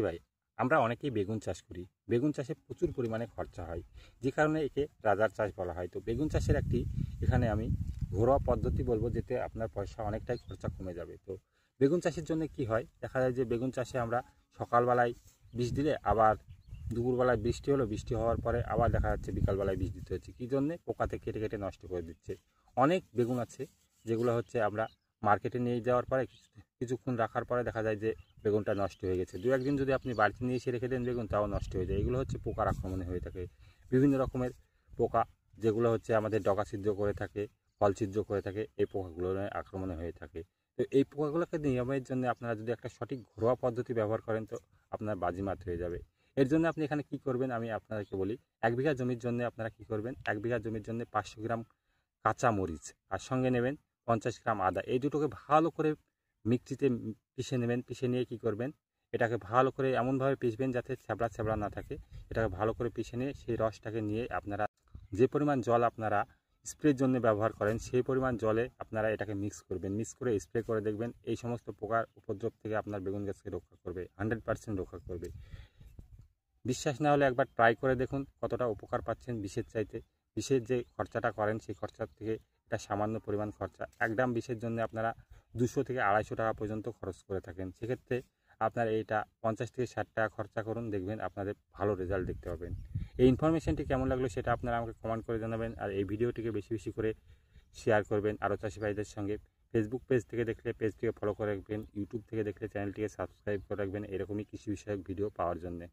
ভাই, আমরা অনেকেই বেগুন চাষ করি। বেগুন চাষে প্রচুর পরিমাণে খরচা হয়, যে কারণে একে রাজার চাষ বলা হয়। তো বেগুন চাষের একটি এখানে আমি ঘরোয়া পদ্ধতি বলবো, যেতে আপনার পয়সা অনেকটাই খরচা কমে যাবে। তো বেগুন চাষের জন্য কি হয়, দেখা যায় যে বেগুন চাষে আমরা সকালবেলায় বীজ দিলে আবার দুপুরবেলায় বৃষ্টি হলো, বৃষ্টি হওয়ার পরে আবার দেখা যাচ্ছে বিকালবেলায় বীজ দিতে হচ্ছে। কী জন্যে? পোকাতে কেটে কেটে নষ্ট করে দিচ্ছে। অনেক বেগুন আছে যেগুলো হচ্ছে আমরা মার্কেটে নিয়ে যাওয়ার পরে কিছুক্ষণ রাখার পরে দেখা যায় যে বেগুনটা নষ্ট হয়ে গেছে। দু একদিন যদি আপনি বাড়িতে নিয়ে এসে রেখে দেন বেগুন, তাও নষ্ট হয়ে যায়। এগুলো হচ্ছে পোকার আক্রমণে হয়ে থাকে। বিভিন্ন রকমের পোকা, যেগুলো হচ্ছে আমাদের ডগা ছিদ্র করে থাকে, ফল ছিদ্র করে থাকে, এই পোকাগুলোর আক্রমণে হয়ে থাকে। তো এই পোকাগুলোকে নিয়মের জন্য আপনারা যদি একটা সঠিক ঘরোয়া পদ্ধতি ব্যবহার করেন, তো আপনার বাজিমাত হয়ে যাবে। এর জন্য আপনি এখানে কি করবেন আমি আপনাদেরকে বলি। 1 বিঘা জমির জন্য আপনারা কি করবেন, 1 বিঘা জমির জন্য 500 গ্রাম কাঁচা মরিচ আর সঙ্গে নেবেন 50 গ্রাম আদা। এই দুটোকে ভালো করে মিক্সিতে পিষে নেবেন। পিষে নিয়ে কি করবেন, এটাকে ভালো করে এমনভাবে পিষবেন যাতে ছ্যাবড়া ছ্যাবড়া না থাকে। এটাকে ভালো করে পিষে নিয়ে সেই রসটাকে নিয়ে আপনারা যে পরিমাণ জল আপনারা স্প্রের জন্য ব্যবহার করেন, সেই পরিমাণ জলে আপনারা এটাকে মিক্স করবেন। মিক্স করে স্প্রে করে দেখবেন, এই সমস্ত পোকার উপদ্রব থেকে আপনার বেগুন গাছকে রক্ষা করবে, 100% রক্ষা করবে। বিশ্বাস না হলে একবার ট্রাই করে দেখুন কতটা উপকার পাচ্ছেন বিষের চাইতে। বিষের যে খরচাটা করেন, সেই খরচার থেকে এটা সামান্য পরিমাণ খরচা। 1 গ্রাম বিষের জন্য আপনারা 200 থেকে 250 টাকা পর্যন্ত খরচ করে থাকেন। সেক্ষেত্রে আপনার এইটা 50 থেকে 60 টাকা খরচা করুন, দেখবেন আপনাদের ভালো রেজাল্ট দেখতে পাবেন। এই ইনফরমেশনটি কেমন লাগলো সেটা আপনারা আমাকে কমেন্ট করে জানাবেন। আর এই ভিডিওটিকে বেশি বেশি করে শেয়ার করবেন আরও চাষি ভাইদের সঙ্গে। ফেসবুক পেজ থেকে দেখলে পেজটিকে ফলো করে রাখবেন, ইউটিউব থেকে দেখলে চ্যানেলটিকে সাবস্ক্রাইব করে রাখবেন এরকমই কৃষি বিষয়ক ভিডিও পাওয়ার জন্যে।